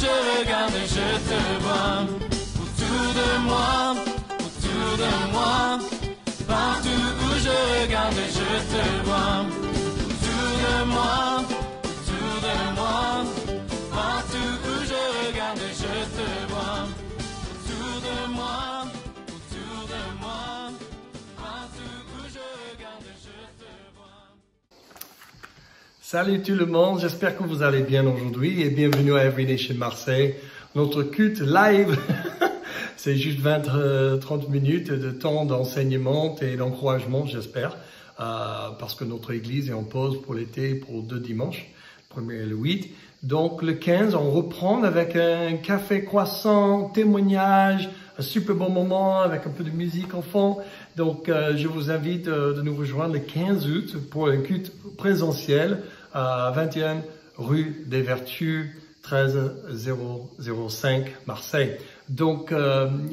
je regarde, je te vois. Autour de moi, autour de moi. Partout où je regarde, je te vois. Autour de moi, autour de moi. Partout où je regarde, je te vois. Autour de moi, autour de moi. Partout où je regarde, je te vois. Salut tout le monde, j'espère que vous allez bien aujourd'hui et bienvenue à Every Nation Marseille, notre culte live. C'est juste 20-30 minutes de temps d'enseignement et d'encouragement, j'espère, parce que notre église est en pause pour l'été pour 2 dimanches, le 1er et le 8. Donc le 15, on reprend avec un café croissant, témoignage, un super bon moment avec un peu de musique en fond. Donc je vous invite de nous rejoindre le 15 août pour un culte présentiel à 21 rue des Vertus, 13005 Marseille. Donc,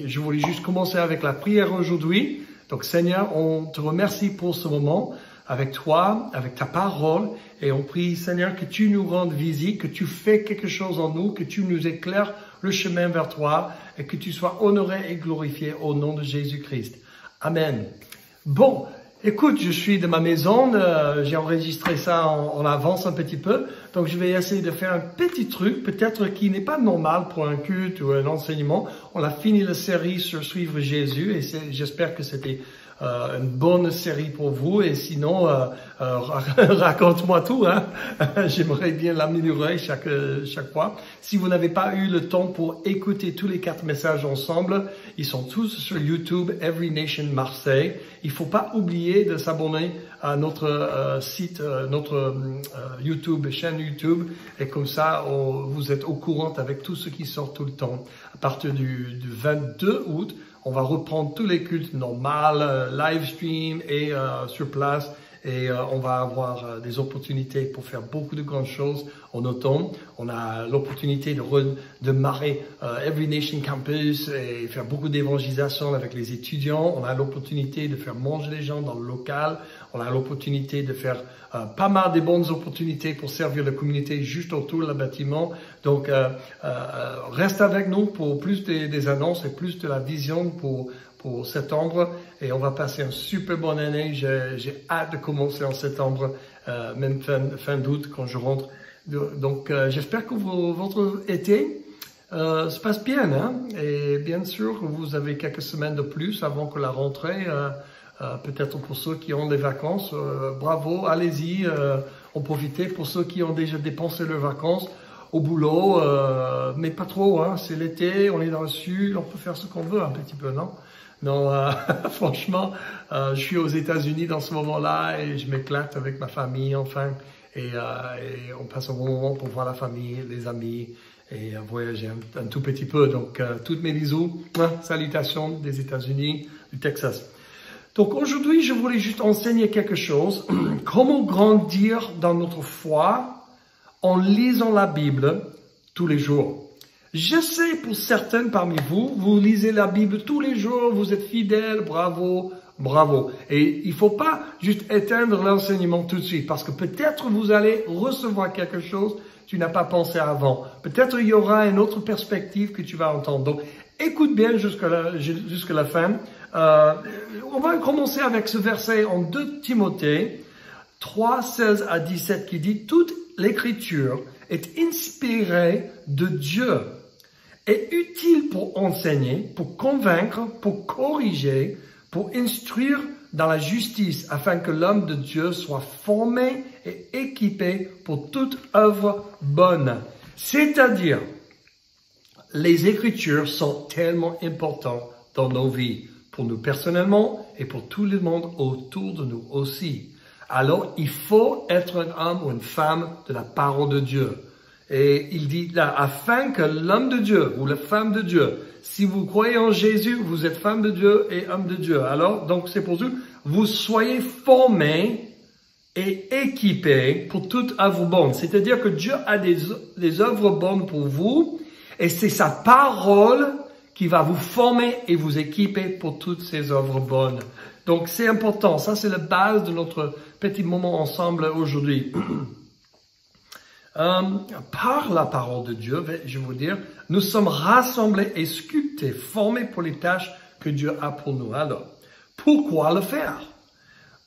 je voulais juste commencer avec la prière aujourd'hui. Donc, Seigneur, on te remercie pour ce moment avec toi, avec ta parole. Et on prie, Seigneur, que tu nous rendes visite, que tu fais quelque chose en nous, que tu nous éclaires le chemin vers toi et que tu sois honoré et glorifié au nom de Jésus-Christ. Amen. Bon, écoute, je suis de ma maison, j'ai enregistré ça en avance un petit peu, donc je vais essayer de faire un petit truc, peut-être qui n'est pas normal pour un culte ou un enseignement. On a fini la série sur Suivre Jésus et j'espère que c'était une bonne série pour vous et sinon, raconte-moi tout, hein. J'aimerais bien l'améliorer chaque fois. Si vous n'avez pas eu le temps pour écouter tous les 4 messages ensemble, ils sont tous sur YouTube, Every Nation Marseille. Il faut pas oublier de s'abonner à notre site, notre YouTube, chaîne YouTube, et comme ça, vous êtes au courant avec tout ce qui sort tout le temps. À partir du 22 août, on va reprendre tous les cultes normaux, live stream et sur place. Et on va avoir des opportunités pour faire beaucoup de grandes choses en automne. On a l'opportunité de redémarrer Every Nation Campus et faire beaucoup d'évangélisation avec les étudiants. On a l'opportunité de faire manger les gens dans le local. On a l'opportunité de faire pas mal de bonnes opportunités pour servir la communauté juste autour du bâtiment. Donc, reste avec nous pour plus des annonces et plus de la vision pour septembre et on va passer une super bonne année. J'ai hâte de commencer en septembre, même fin d'août quand je rentre. Donc j'espère que votre été se passe bien, hein? Et bien sûr vous avez quelques semaines de plus avant que la rentrée. Peut-être pour ceux qui ont des vacances, bravo, allez-y, en profitez. Pour ceux qui ont déjà dépensé leurs vacances au boulot, mais pas trop, hein? C'est l'été, on est dans le sud, on peut faire ce qu'on veut un petit peu, non? Non, franchement, je suis aux États-Unis dans ce moment-là et je m'éclate avec ma famille, enfin, et on passe un bon moment pour voir la famille, les amis et voyager un tout petit peu. Donc, toutes mes bisous, salutations des États-Unis, du Texas. Donc, aujourd'hui, je voulais juste enseigner quelque chose, comment grandir dans notre foi en lisant la Bible tous les jours. Je sais pour certaines parmi vous, vous lisez la Bible tous les jours, vous êtes fidèles, bravo, bravo. Et il faut pas juste éteindre l'enseignement tout de suite, parce que peut-être vous allez recevoir quelque chose que tu n'as pas pensé avant. Peut-être il y aura une autre perspective que tu vas entendre. Donc, écoute bien jusqu'à la fin. On va commencer avec ce verset en 2 Timothée 3, 16 à 17 qui dit « Toute l'écriture est inspirée de Dieu est utile pour enseigner, pour convaincre, pour corriger, pour instruire dans la justice, afin que l'homme de Dieu soit formé et équipé pour toute œuvre bonne. » C'est-à-dire, les Écritures sont tellement importantes dans nos vies, pour nous personnellement et pour tout le monde autour de nous aussi. Alors, il faut être un homme ou une femme de la parole de Dieu. Et il dit là, afin que l'homme de Dieu ou la femme de Dieu, si vous croyez en Jésus, vous êtes femme de Dieu et homme de Dieu. Alors, donc c'est pour ça, vous soyez formés et équipés pour toute œuvre bonne. C'est-à-dire que Dieu a des œuvres bonnes pour vous et c'est sa parole qui va vous former et vous équiper pour toutes ces œuvres bonnes. Donc c'est important, ça c'est la base de notre petit moment ensemble aujourd'hui. Par la parole de Dieu, je vais vous dire, nous sommes rassemblés et sculptés, formés pour les tâches que Dieu a pour nous. Alors, pourquoi le faire?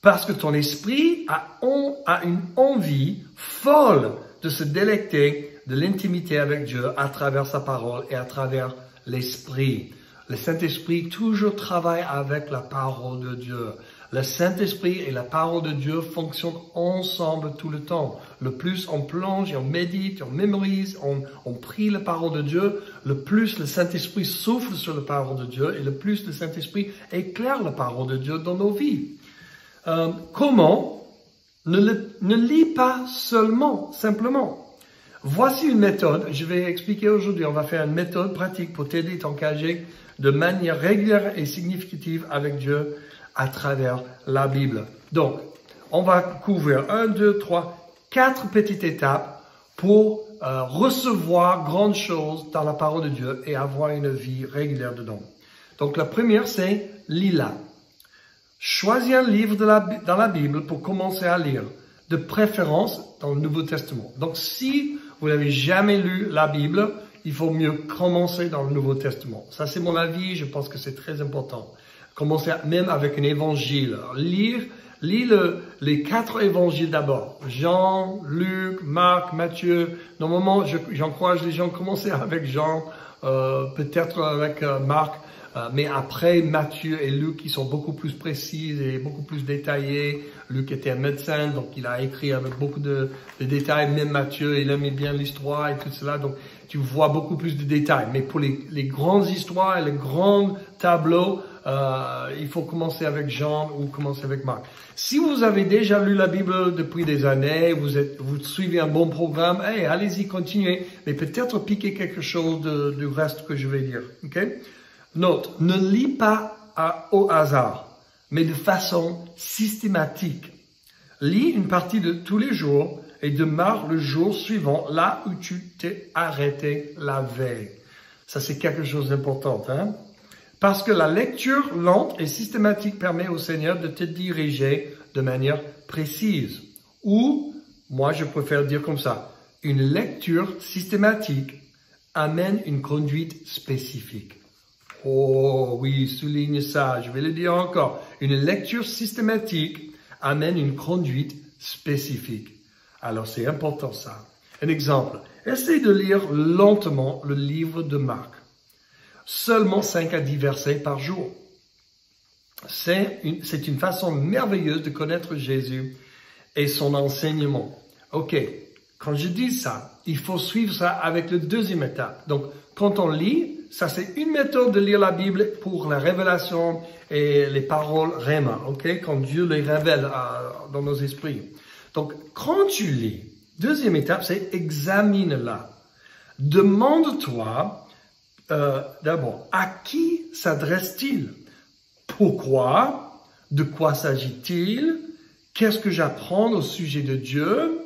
Parce que ton esprit a une envie folle de se délecter de l'intimité avec Dieu à travers sa parole et à travers l'esprit. Le Saint-Esprit toujours travaille avec la parole de Dieu. Le Saint-Esprit et la parole de Dieu fonctionnent ensemble tout le temps. Le plus on plonge et on médite, on mémorise, on prie la parole de Dieu, le plus le Saint-Esprit souffle sur la parole de Dieu et le plus le Saint-Esprit éclaire la parole de Dieu dans nos vies. Comment? Ne lis pas seulement, simplement. Voici une méthode, je vais expliquer aujourd'hui, on va faire une méthode pratique pour t'aider à t'engager de manière régulière et significative avec Dieu à travers la Bible. Donc, on va couvrir 1, 2, 3, 4 petites étapes pour recevoir grandes choses dans la parole de Dieu et avoir une vie régulière dedans. Donc, la première, c'est lis-la. Choisis un livre dans la Bible pour commencer à lire, de préférence dans le Nouveau Testament. Donc, si vous n'avez jamais lu la Bible, il faut mieux commencer dans le Nouveau Testament. Ça, c'est mon avis, je pense que c'est très important. Commencer même avec un évangile. Lis les 4 évangiles d'abord. Jean, Luc, Marc, Matthieu. Normalement, j'encourage les gens à commencer avec Jean, peut-être avec Marc. Mais après, Matthieu et Luc, ils sont beaucoup plus précis et beaucoup plus détaillés. Luc était un médecin, donc il a écrit avec beaucoup de détails. Même Matthieu, il aimait bien l'histoire et tout cela. Donc, tu vois beaucoup plus de détails. Mais pour les grandes histoires et les grands tableaux, il faut commencer avec Jean ou commencer avec Marc. Si vous avez déjà lu la Bible depuis des années, vous suivez un bon programme, hey, allez-y, continuez. Mais peut-être piquez quelque chose du reste que je vais dire. Okay? Note, ne lis pas au hasard, mais de façon systématique. Lis une partie de tous les jours et démarre le jour suivant là où tu t'es arrêté la veille. Ça, c'est quelque chose d'important, hein? Parce que la lecture lente et systématique permet au Seigneur de te diriger de manière précise. Ou, moi, je préfère dire comme ça, une lecture systématique amène une conduite spécifique. Oh oui, souligne ça, je vais le dire encore. Une lecture systématique amène une conduite spécifique. Alors c'est important ça. Un exemple, essaye de lire lentement le livre de Marc. Seulement 5 à 10 versets par jour. C'est une façon merveilleuse de connaître Jésus et son enseignement. Ok, quand je dis ça, il faut suivre ça avec la deuxième étape. Donc, quand on lit, ça c'est une méthode de lire la Bible pour la révélation et les paroles réma, ok? Quand Dieu les révèle dans nos esprits. Donc, quand tu lis, deuxième étape, c'est examine-la. Demande-toi d'abord, à qui s'adresse-t-il? Pourquoi? De quoi s'agit-il? Qu'est-ce que j'apprends au sujet de Dieu?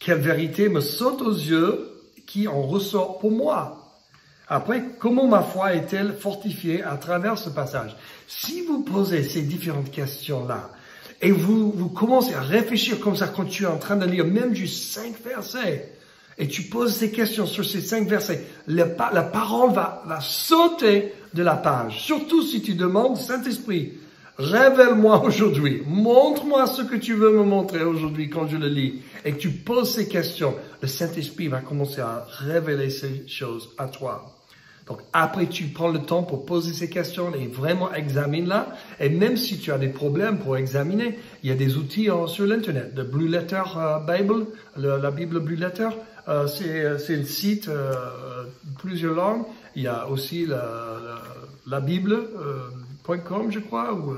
Quelle vérité me saute aux yeux qui en ressort pour moi? Après, comment ma foi est-elle fortifiée à travers ce passage? Si vous posez ces différentes questions-là, et vous commencez à réfléchir comme ça quand tu es en train de lire même juste 5 versets, et tu poses ces questions sur ces 5 versets, la parole va sauter de la page. Surtout si tu demandes, Saint-Esprit, révèle-moi aujourd'hui, montre-moi ce que tu veux me montrer aujourd'hui quand je le lis. Et que tu poses ces questions, le Saint-Esprit va commencer à révéler ces choses à toi. Donc après, tu prends le temps pour poser ces questions et vraiment examine-la. Et même si tu as des problèmes pour examiner, il y a des outils sur l'Internet. Le Blue Letter Bible, la Bible Blue Letter, c'est un site plusieurs langues. Il y a aussi la Bible.com, je crois, ou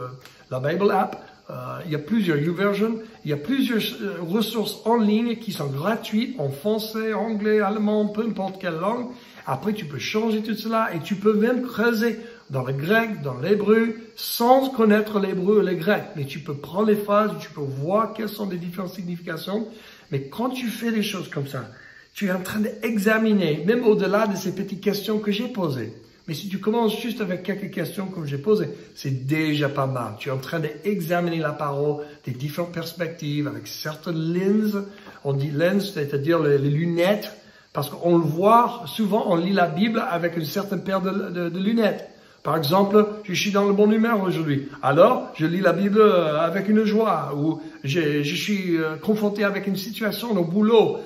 la Bible App. Il y a plusieurs YouVersion, il y a plusieurs ressources en ligne qui sont gratuites en français, anglais, allemand, peu importe quelle langue. Après, tu peux changer tout cela et tu peux même creuser dans le grec, dans l'hébreu, sans connaître l'hébreu et le grec. Mais tu peux prendre les phrases, tu peux voir quelles sont les différentes significations. Mais quand tu fais des choses comme ça, tu es en train d'examiner, même au-delà de ces petites questions que j'ai posées. Mais si tu commences juste avec quelques questions comme j'ai posées, c'est déjà pas mal. Tu es en train d'examiner la parole des différentes perspectives avec certaines lenses On dit lens, c'est-à-dire les lunettes, parce qu'on le voit, souvent on lit la Bible avec une certaine paire de lunettes. Par exemple, je suis dans le bon humeur aujourd'hui. Alors, je lis la Bible avec une joie. Ou je suis confronté avec une situation au boulot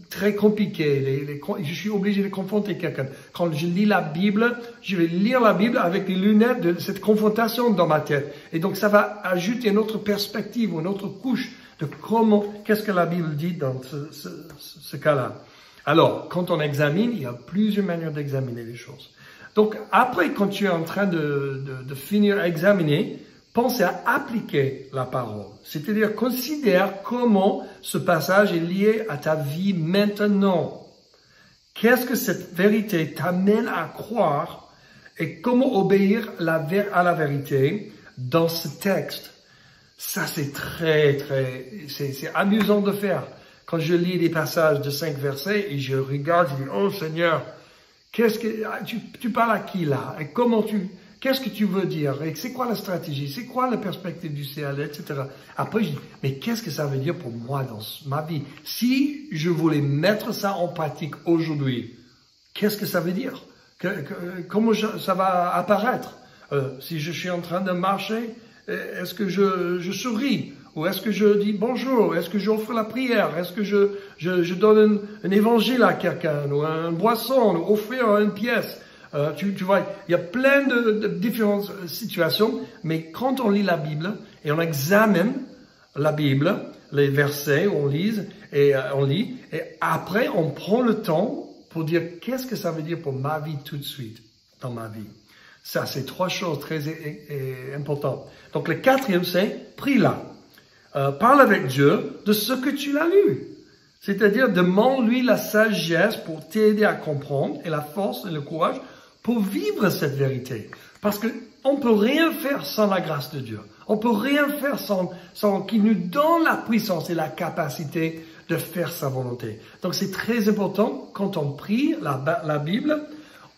très compliquée. Je suis obligé de confronter quelqu'un. Quand je lis la Bible, je vais lire la Bible avec les lunettes de cette confrontation dans ma tête. Et donc, ça va ajouter une autre perspective, une autre couche de qu'est-ce que la Bible dit dans ce cas-là. Alors, quand on examine, il y a plusieurs manières d'examiner les choses. Donc, après, quand tu es en train de finir à examiner, pense à appliquer la parole. C'est-à-dire, considère comment ce passage est lié à ta vie maintenant. Qu'est-ce que cette vérité t'amène à croire et comment obéir à la vérité dans ce texte. Ça, c'est c'est amusant de faire. Quand je lis des passages de 5 versets et je regarde, je dis, oh Seigneur, tu parles à qui là? Et qu'est-ce que tu veux dire? Et c'est quoi la stratégie? C'est quoi la perspective du ciel, etc. Après, je dis, mais qu'est-ce que ça veut dire pour moi dans ma vie? Si je voulais mettre ça en pratique aujourd'hui, qu'est-ce que ça veut dire? Comment ça va apparaître? Si je suis en train de marcher, est-ce que je souris? Ou est-ce que je dis bonjour? Est-ce que j'offre la prière? Est-ce que je donne un évangile à quelqu'un? Ou une boisson? Ou offrir une pièce? Tu vois, il y a plein de différentes situations. Mais quand on lit la Bible et on examine la Bible, les versets, on lit, et après on prend le temps pour dire qu'est-ce que ça veut dire pour ma vie tout de suite, dans ma vie. Ça, c'est 3 choses très importantes. Donc, le 4e, c'est prie-la. Parle avec Dieu de ce que tu l'as lu. C'est-à-dire, demande-lui la sagesse pour t'aider à comprendre et la force et le courage pour vivre cette vérité. Parce que on peut rien faire sans la grâce de Dieu. On peut rien faire sans qu'il nous donne la puissance et la capacité de faire sa volonté. Donc, c'est très important quand on prie la Bible,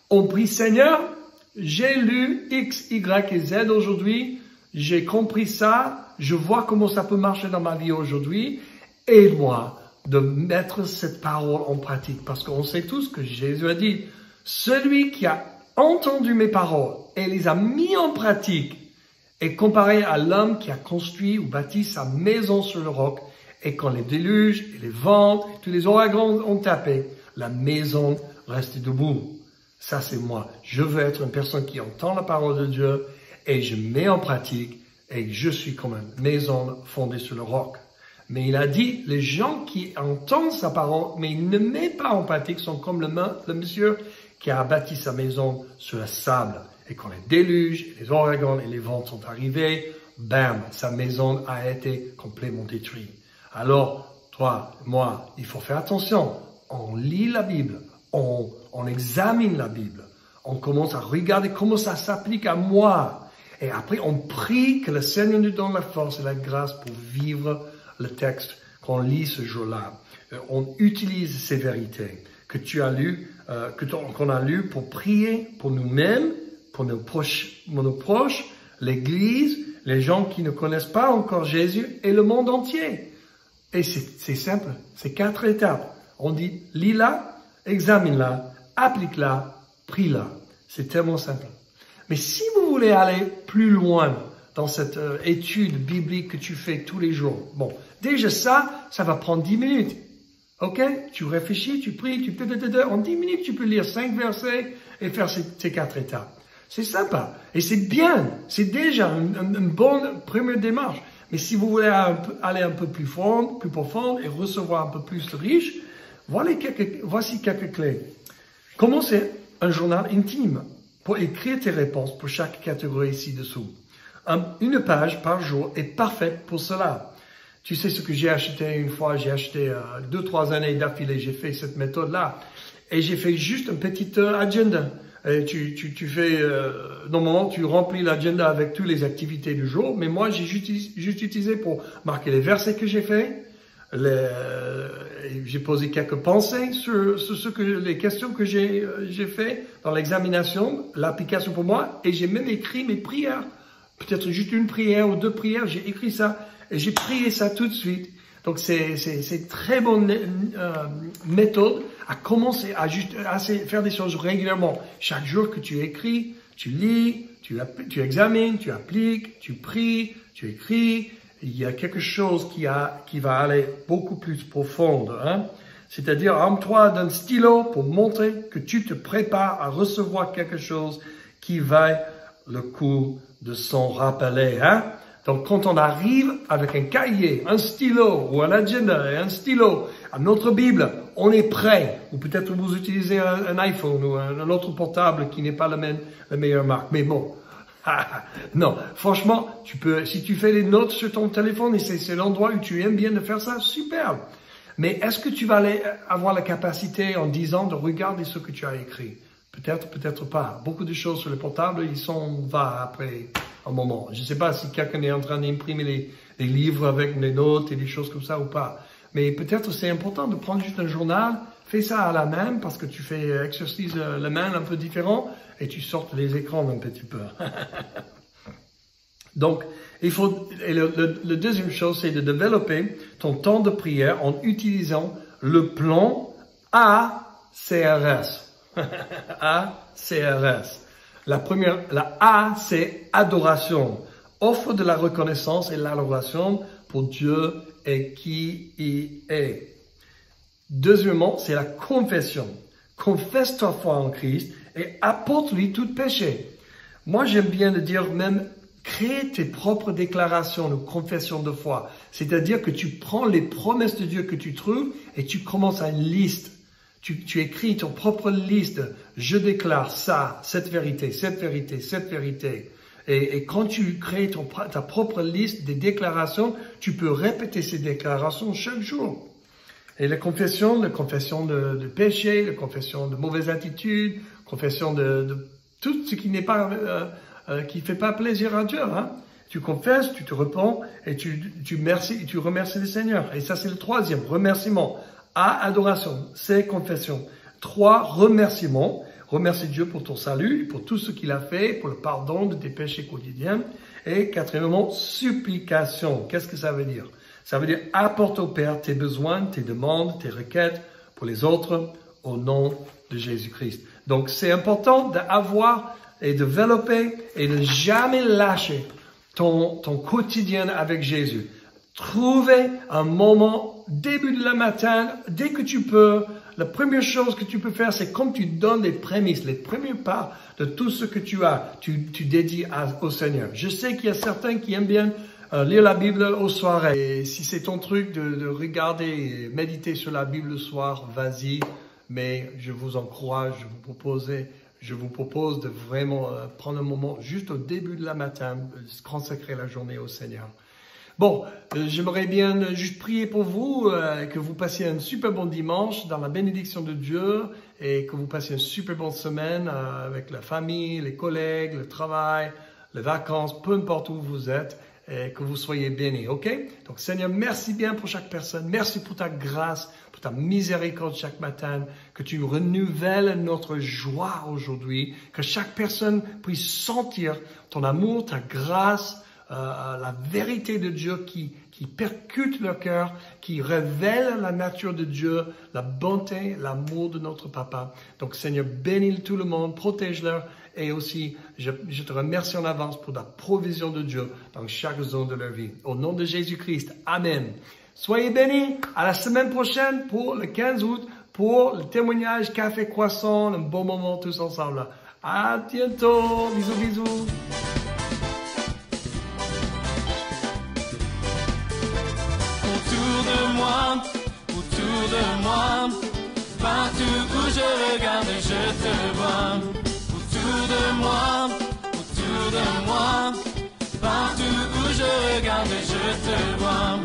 on prie Seigneur, j'ai lu X, Y et Z aujourd'hui, j'ai compris ça, je vois comment ça peut marcher dans ma vie aujourd'hui. Aide-moi de mettre cette parole en pratique. Parce qu'on sait tous que Jésus a dit, celui qui a entendu mes paroles et les a mis en pratique est comparé à l'homme qui a construit ou bâti sa maison sur le roc. Et quand les déluges et les vents et tous les ouragans ont tapé, la maison reste debout. Ça, c'est moi. Je veux être une personne qui entend la parole de Dieu et je mets en pratique et je suis comme une maison fondée sur le roc. Mais il a dit, les gens qui entendent sa parole, mais ils ne mettent pas en pratique, sont comme le monsieur qui a bâti sa maison sur le sable. Et quand les déluges, les ouragans et les vents sont arrivés, bam, sa maison a été complètement détruite. Alors, toi, moi, il faut faire attention. On lit la Bible, on examine la Bible, on commence à regarder comment ça s'applique à moi. Et après, on prie que le Seigneur nous donne la force et la grâce pour vivre le texte qu'on lit ce jour-là. On utilise ces vérités que tu as lues, qu'on a lues pour prier pour nous-mêmes, pour nos proches, l'Église, les gens qui ne connaissent pas encore Jésus et le monde entier. Et c'est simple, c'est 4 étapes. On dit, lis-la, examine-la, applique-la, prie-la. C'est tellement simple. Mais si vous voulez aller plus loin dans cette étude biblique que tu fais tous les jours, bon, déjà ça va prendre 10 minutes. Ok? Tu réfléchis, tu pries, en 10 minutes, tu peux lire 5 versets et faire ces 4 étapes. C'est sympa. Et c'est bien. C'est déjà une bonne première démarche. Mais si vous voulez aller un peu plus profond et recevoir un peu plus de riche, voici quelques clés. Commencez un journal intime pour écrire tes réponses pour chaque catégorie ci-dessous. Une page par jour est parfaite pour cela. Tu sais ce que j'ai acheté une fois, j'ai acheté 2-3 années d'affilée, j'ai fait cette méthode-là. Et j'ai fait juste un petit agenda. Et tu fais, normalement, tu remplis l'agenda avec toutes les activités du jour, mais moi, j'ai juste utilisé pour marquer les versets que j'ai fait. J'ai posé quelques pensées sur les questions que j'ai fait dans l'examination, l'application pour moi, et j'ai même écrit mes prières. Peut-être juste une prière ou 2 prières, j'ai écrit ça, et j'ai prié ça tout de suite. Donc c'est une très bonne méthode à commencer à faire des choses régulièrement. Chaque jour que tu écris, tu lis, tu examines, tu appliques, tu pries, tu écris. Il y a quelque chose qui va aller beaucoup plus profond. Hein? C'est-à-dire, arme-toi d'un stylo pour montrer que tu te prépares à recevoir quelque chose qui va le coup de s'en rappeler. Hein? Donc, quand on arrive avec un cahier, un stylo ou un agenda et un stylo à notre Bible, on est prêt. Ou peut-être vous utilisez un iPhone ou un autre portable qui n'est pas la meilleure marque. Mais bon, non, franchement, si tu fais des notes sur ton téléphone et c'est l'endroit où tu aimes bien de faire ça, super. Mais est-ce que tu vas avoir la capacité en 10 ans de regarder ce que tu as écrit? Peut-être, peut-être pas. Beaucoup de choses sur le portable, ils s'en vont après un moment. Je ne sais pas si quelqu'un est en train d'imprimer les livres avec des notes et des choses comme ça ou pas. Mais peut-être c'est important de prendre juste un journal, fais ça à la main parce que tu fais exercice la main un peu différent et tu sortes les écrans un petit peu. Donc, le deuxième chose, c'est de développer ton temps de prière en utilisant le plan ACRS. ACRS. La A, c'est adoration. Offre de la reconnaissance et l'adoration pour Dieu et qui il est. Deuxièmement, c'est la confession. Confesse ta foi en Christ et apporte-lui tout péché. Moi, j'aime bien le dire même, crée tes propres déclarations de confession de foi. C'est-à-dire que tu prends les promesses de Dieu que tu trouves et tu commences à une liste. Tu écris ton propre liste. Je déclare ça, cette vérité, cette vérité, cette vérité. Et quand tu crées ta propre liste des déclarations, tu peux répéter ces déclarations chaque jour. Et la confession de péché, la confession de mauvaise attitude, confession de tout ce qui n'est pas, qui fait pas plaisir à Dieu, hein. Tu confesses, tu te repens et tu remercies le Seigneur. Et ça, c'est le troisième, remerciement. A, adoration. C, confession. 3, remerciement. Remercie Dieu pour ton salut, pour tout ce qu'il a fait, pour le pardon de tes péchés quotidiens. Et quatrièmement, supplication. Qu'est-ce que ça veut dire? Ça veut dire apporte au Père tes besoins, tes demandes, tes requêtes pour les autres au nom de Jésus-Christ. Donc, c'est important d'avoir et de développer et de jamais lâcher ton quotidien avec Jésus. Trouvez un moment, début de la matin, dès que tu peux. La première chose que tu peux faire, c'est comme tu donnes les prémices, les premiers pas de tout ce que tu as, tu dédies au Seigneur. Je sais qu'il y a certains qui aiment bien lire la Bible au soir. Et si c'est ton truc de regarder et méditer sur la Bible le soir, vas-y. Mais je vous encourage, je vous propose de vraiment prendre un moment juste au début de la matin, consacrer la journée au Seigneur. Bon, j'aimerais bien juste prier pour vous, que vous passiez un super bon dimanche dans la bénédiction de Dieu et que vous passiez une super bonne semaine avec la famille, les collègues, le travail, les vacances, peu importe où vous êtes, et que vous soyez bénis, ok? Donc Seigneur, merci bien pour chaque personne, merci pour ta grâce, pour ta miséricorde chaque matin, que tu renouvelles notre joie aujourd'hui, que chaque personne puisse sentir ton amour, ta grâce, la vérité de Dieu qui percute leur cœur, qui révèle la nature de Dieu, la bonté, l'amour de notre Papa. Donc Seigneur, bénis tout le monde, protège-leur et aussi je te remercie en avance pour la provision de Dieu dans chaque zone de leur vie. Au nom de Jésus-Christ, Amen. Soyez bénis, à la semaine prochaine pour le 15 août pour le témoignage Café Croissant, un bon moment tous ensemble. À bientôt, bisous bisous. Autour de moi, partout où je regarde, je te vois. Autour de moi, partout où je regarde, je te vois.